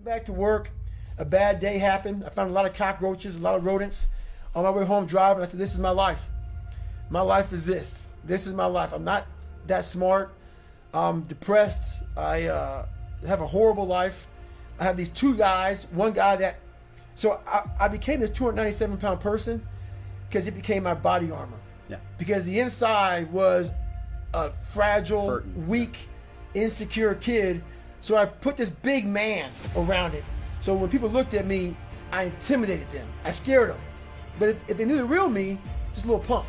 back to work, a bad day happened. I found a lot of cockroaches, a lot of rodents. On my way home driving, I said, this is my life. My life is this. This is my life. I'm not that smart. I'm depressed. I have a horrible life. I have these two guys, one guy that, so I became this 297-pound person because it became my body armor. Yeah. Because the inside was a fragile, weak, insecure kid. So I put this big man around it. So when people looked at me, I intimidated them. I scared them. But if they knew the real me, just a little punk.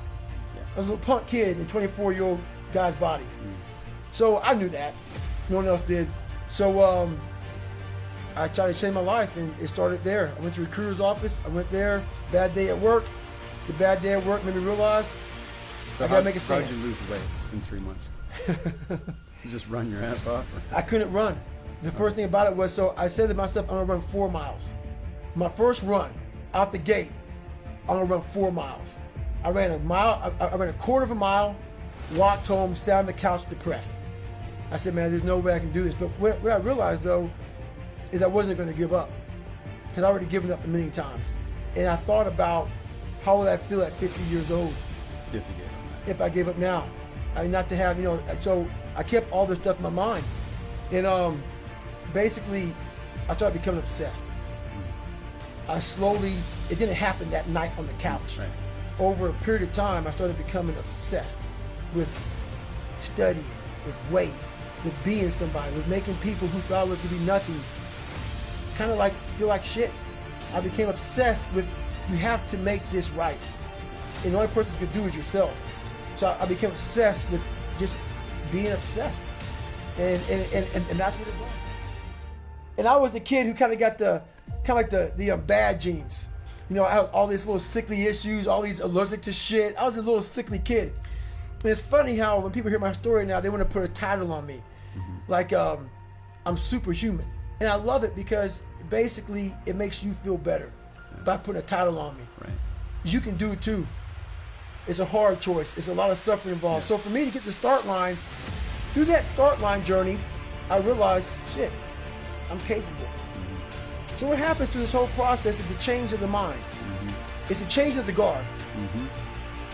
Yeah. I was a little punk kid in a 24-year-old guy's body. So I knew that. No one else did. So I tried to change my life, and it started there. I went to a recruiter's office. I went there. Bad day at work. The bad day at work made me realize I gotta make a stand. How did you lose weight in 3 months? You just run your ass off? I couldn't run. The first thing about it was, so I said to myself, I'm gonna run 4 miles. My first run out the gate, I'm gonna run 4 miles. I ran a mile. I ran a quarter of a mile, walked home, sat on the couch depressed. I said, man, there's no way I can do this. But what I realized though is I wasn't gonna give up, because I already given up a million times. And I thought about how would I feel at 50 years old if I gave up now. I mean, not to have, so I kept all this stuff in my mind. And basically, I started becoming obsessed. I slowly, it didn't happen that night on the couch. Right. Over a period of time, I started becoming obsessed with studying, with weight, with being somebody, with making people who thought I was going to be nothing kind of like feel like shit. I became obsessed with, you have to make this right. And the only person who can do it is yourself. So I became obsessed with just being obsessed. And that's what it was. And I was a kid who kind of got the bad genes. I had all these little sickly issues, all these allergic to shit. I was a little sickly kid. And it's funny how when people hear my story now, they want to put a title on me. Like I'm superhuman. And I love it because basically it makes you feel better by putting a title on me. Right. You can do it too. It's a hard choice. It's a lot of suffering involved. So for me to get the start line, through that start line journey, I realized, shit, I'm capable. So what happens through this whole process is the change of the mind. It's the change of the guard.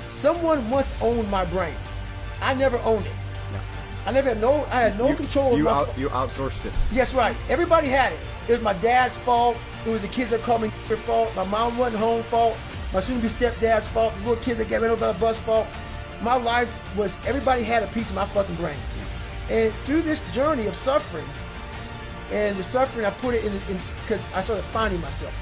Someone once owned my brain. I never owned it. Yeah. I had no control of my You outsourced it. Yes, right. Everybody had it. It was my dad's fault. It was the kids that called me their fault. My mom wasn't home fault. My soon-to-be stepdad's fault. The little kid that got ran over by the bus fault. My life was, everybody had a piece of my fucking brain. And through this journey of suffering, and the suffering, I put it in because I started finding myself.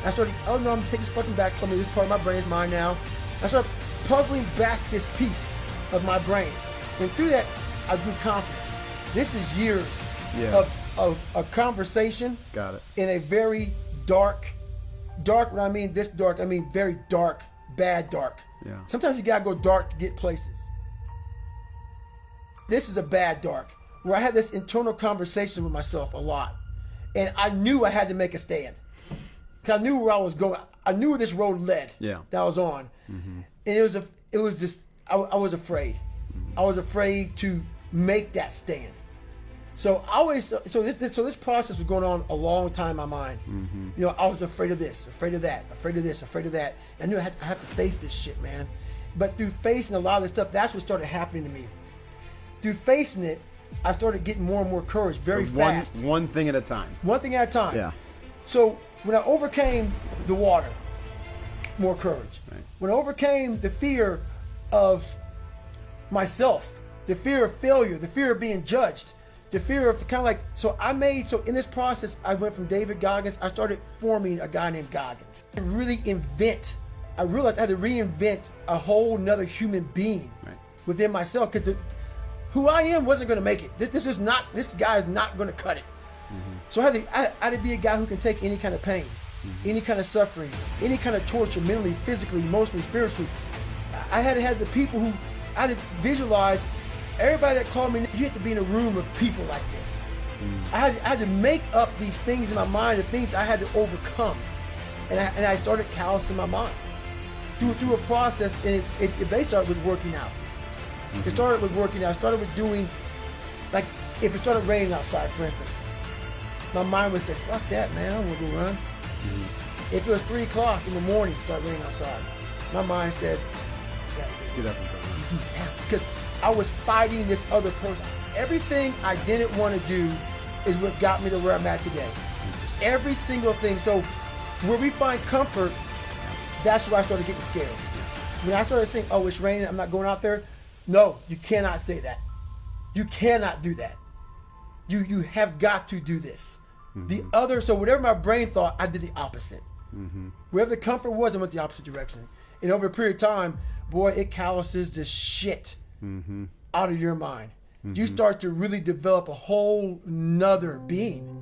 I started, oh no, I'm taking this fucking back from me. This part of my brain is mine now. I started puzzling back this piece of my brain. And through that, I grew confidence. This is years of a conversation. Got it. In a very dark, when I mean this dark, I mean very dark, bad dark. Yeah. Sometimes you gotta go dark to get places. This is a bad dark, where I had this internal conversation with myself a lot. And I knew I had to make a stand. Because I knew where I was going. I knew where this road led that I was on. And I was afraid. I was afraid to make that stand. So this process was going on a long time in my mind. I was afraid of this, afraid of that, afraid of this, afraid of that. I knew I had to face this shit, man. But through facing a lot of this stuff, that's what started happening to me. Through facing it, I started getting more and more courage very fast. One thing at a time. One thing at a time. Yeah. So when I overcame the water, more courage. Right. When I overcame the fear of myself, the fear of failure, the fear of being judged, the fear of kind of like, so in this process, I went from David Goggins, I started forming a guy named Goggins. I realized I had to reinvent a whole nother human being within myself, because who I am wasn't going to make it. This guy is not going to cut it. So I had to be a guy who can take any kind of pain, any kind of suffering, any kind of torture, mentally, physically, emotionally, spiritually. I had to have the people who, I had to visualize everybody that called me. You have to be in a room of people like this. I had to make up these things in my mind, the things I had to overcome. And I started callousing my mind through a process, and it basically started with working out. It started with working out. It started with doing, like, if it started raining outside, for instance, my mind would say, fuck that, man, I don't want to go run. If it was 3 o'clock in the morning, start raining outside, my mind said, Get up and go run. because I was fighting this other person. Everything I didn't want to do is what got me to where I'm at today. Every single thing. So where we find comfort, that's where I started getting scared. When I started saying, oh, it's raining, I'm not going out there. No, you cannot say that. You cannot do that. You have got to do this. So whatever my brain thought, I did the opposite. Wherever the comfort was, I went the opposite direction. And over a period of time, boy, it calluses the shit out of your mind. You start to really develop a whole nother being.